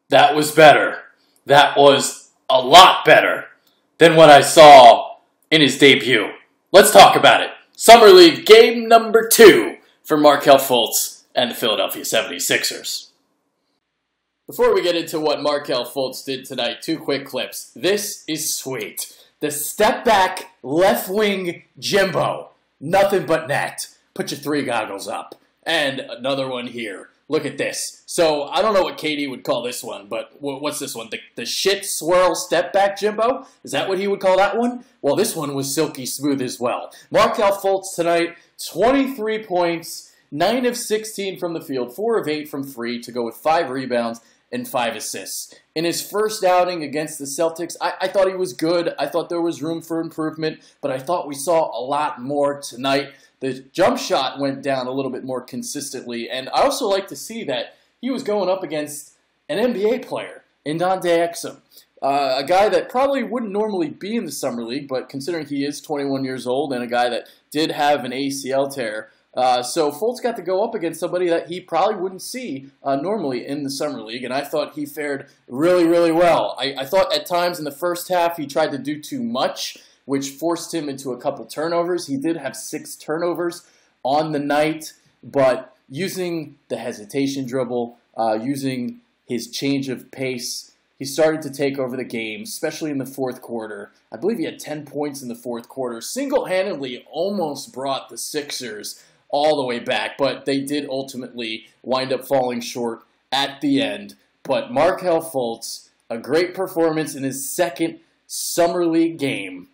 That was better. That was a lot better than what I saw in his debut. Let's talk about it. Summer League game number 2 for Markelle Fultz and the Philadelphia 76ers. Before we get into what Markelle Fultz did tonight, 2 quick clips. This is sweet. The step back left wing Jimbo. Nothing but net. Put your 3 goggles up. And another one here. Look at this. So, I don't know what Katie would call this one, but what's this one? The shit swirl step back Jimbo? Is that what he would call that one? Well, this one was silky smooth as well. Markelle Fultz tonight, 23 points, 9 of 16 from the field, 4 of 8 from 3 to go with 5 rebounds and 5 assists. In his first outing against the Celtics, I thought he was good. I thought there was room for improvement, but I thought we saw a lot more tonight. The jump shot went down a little bit more consistently, and I also like to see that he was going up against an NBA player in Dante Exum, a guy that probably wouldn't normally be in the Summer League, but considering he is 21 years old and a guy that did have an ACL tear, so Fultz got to go up against somebody that he probably wouldn't see normally in the Summer League, and I thought he fared really, really well. I thought at times in the first half he tried to do too much, which forced him into a couple turnovers. He did have 6 turnovers on the night, but using the hesitation dribble, using his change of pace, he started to take over the game, especially in the fourth quarter. I believe he had 10 points in the fourth quarter. Single-handedly almost brought the Sixers all the way back, but they did ultimately wind up falling short at the end. But Markelle Fultz, a great performance in his second Summer League game,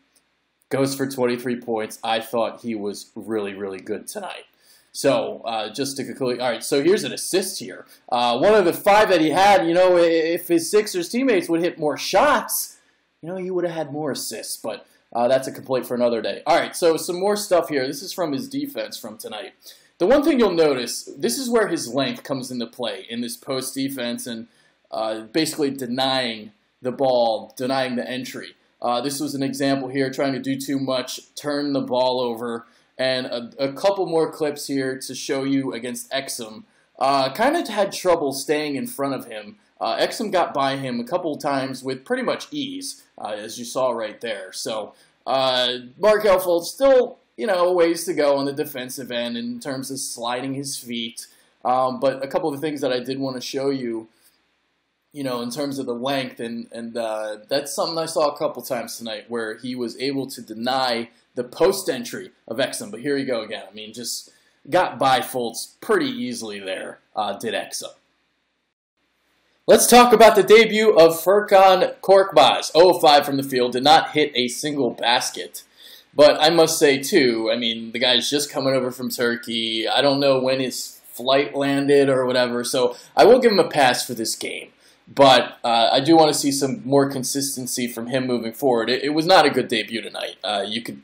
goes for 23 points. I thought he was really, really good tonight. So, just to conclude, all right, so here's an assist here. One of the 5 that he had, if his Sixers teammates would hit more shots, he would have had more assists, but that's a complaint for another day. All right, so some more stuff here. This is from his defense from tonight. The one thing you'll notice, this is where his length comes into play in this post defense and basically denying the ball, denying the entry. This was an example here, trying to do too much, turn the ball over, and a couple more clips here to show you against Exum. Kind of had trouble staying in front of him. Exum got by him a couple of times with pretty much ease, as you saw right there. So, Markelle Fultz still, ways to go on the defensive end in terms of sliding his feet. But a couple of the things that I did want to show you, in terms of the length, and that's something I saw a couple times tonight where he was able to deny the post entry of Exum. But here you go again. I mean, just got by Fultz pretty easily there, did Exum. Let's talk about the debut of Furkan Korkmaz. 0 of 5 from the field, did not hit a single basket. But I must say, too, I mean, the guy's just coming over from Turkey. I don't know when his flight landed or whatever, so I will give him a pass for this game. But I do want to see some more consistency from him moving forward. It was not a good debut tonight. You could,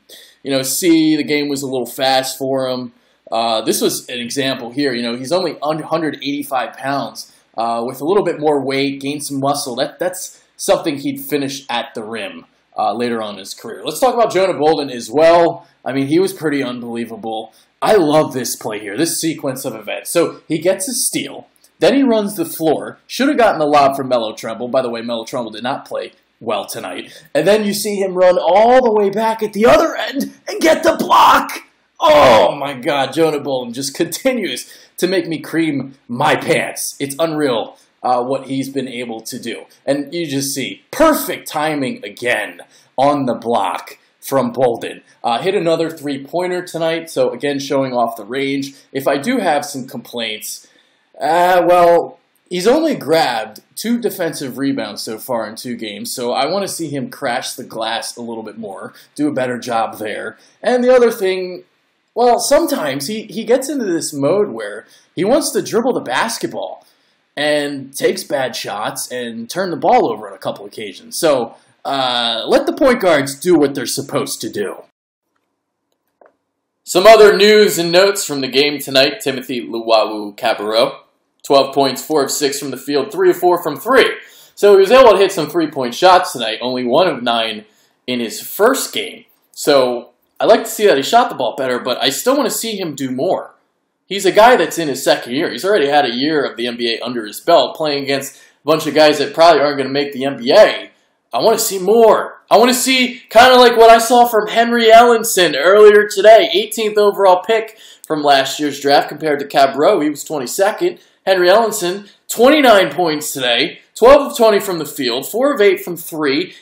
see the game was a little fast for him. This was an example here. He's only 185 pounds with a little bit more weight, gained some muscle. That's something he'd finish at the rim later on in his career. Let's talk about Jonah Bolden as well. I mean, he was pretty unbelievable. I love this play here, this sequence of events. So he gets a steal. Then he runs the floor. Should have gotten a lob from Melo Tremble. By the way, Melo Tremble did not play well tonight. And then you see him run all the way back at the other end and get the block. Oh, my God. Jonah Bolden just continues to make me cream my pants. It's unreal what he's been able to do. And you just see perfect timing again on the block from Bolden. Hit another three-pointer tonight, so again showing off the range. If I do have some complaints, well, he's only grabbed 2 defensive rebounds so far in 2 games, so I want to see him crash the glass a little bit more, do a better job there. And the other thing, well, sometimes he gets into this mode where he wants to dribble the basketball and takes bad shots and turn the ball over on a couple occasions. So let the point guards do what they're supposed to do. Some other news and notes from the game tonight. Timothy Luwawu-Cabarrot, 12 points, 4 of 6 from the field, 3 of 4 from 3. So he was able to hit some three-point shots tonight, only 1 of 9 in his first game. So I like to see that he shot the ball better, but I still want to see him do more. He's a guy that's in his second year. He's already had a year of the NBA under his belt, playing against bunch of guys that probably aren't going to make the NBA. I want to see more. I want to see kind of like what I saw from Henry Ellenson earlier today. 18th overall pick from last year's draft compared to Cabreau. He was 22nd. Henry Ellenson, 29 points today. 12 of 20 from the field. 4 of 8 from 3.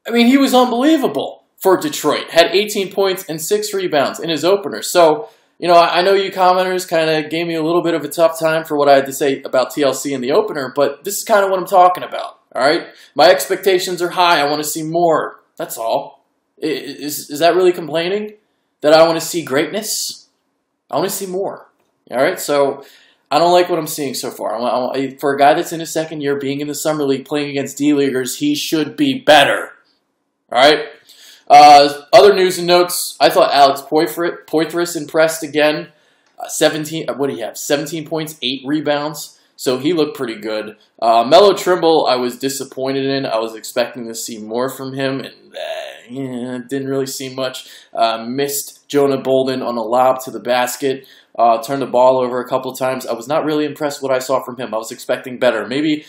I mean, he was unbelievable for Detroit. Had 18 points and 6 rebounds in his opener. So, you know, I know you commenters kind of gave me a little bit of a tough time for what I had to say about TLC in the opener, but this is kind of what I'm talking about. All right, my expectations are high. I want to see more. That's all. Is that really complaining? That I want to see greatness? I want to see more. All right, so I don't like what I'm seeing so far. For a guy that's in his second year, being in the summer league, playing against D-leaguers, he should be better. All right. Other news and notes. I thought Alex Poitras impressed again. 17. What do you have? 17 points, 8 rebounds. So he looked pretty good. Melo Trimble, I was disappointed in. I was expecting to see more from him, and didn't really see much. Missed Jonah Bolden on a lob to the basket. Turned the ball over a couple times. I was not really impressed with what I saw from him. I was expecting better. Maybe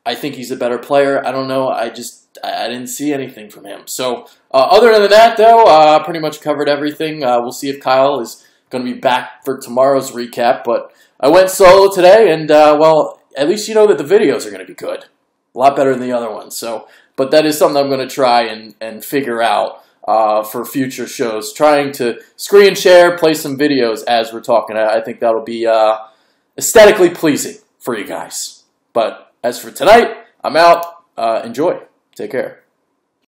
I think he's a better player. I don't know. I didn't see anything from him. So other than that, though, pretty much covered everything. We'll see if Kyle is going to be back for tomorrow's recap, but I went solo today, and, well, at least you know that the videos are going to be good. A lot better than the other ones. So, but that is something I'm going to try and figure out for future shows. Trying to screen share, play some videos as we're talking. I think that'll be aesthetically pleasing for you guys. But as for tonight, I'm out. Enjoy. Take care.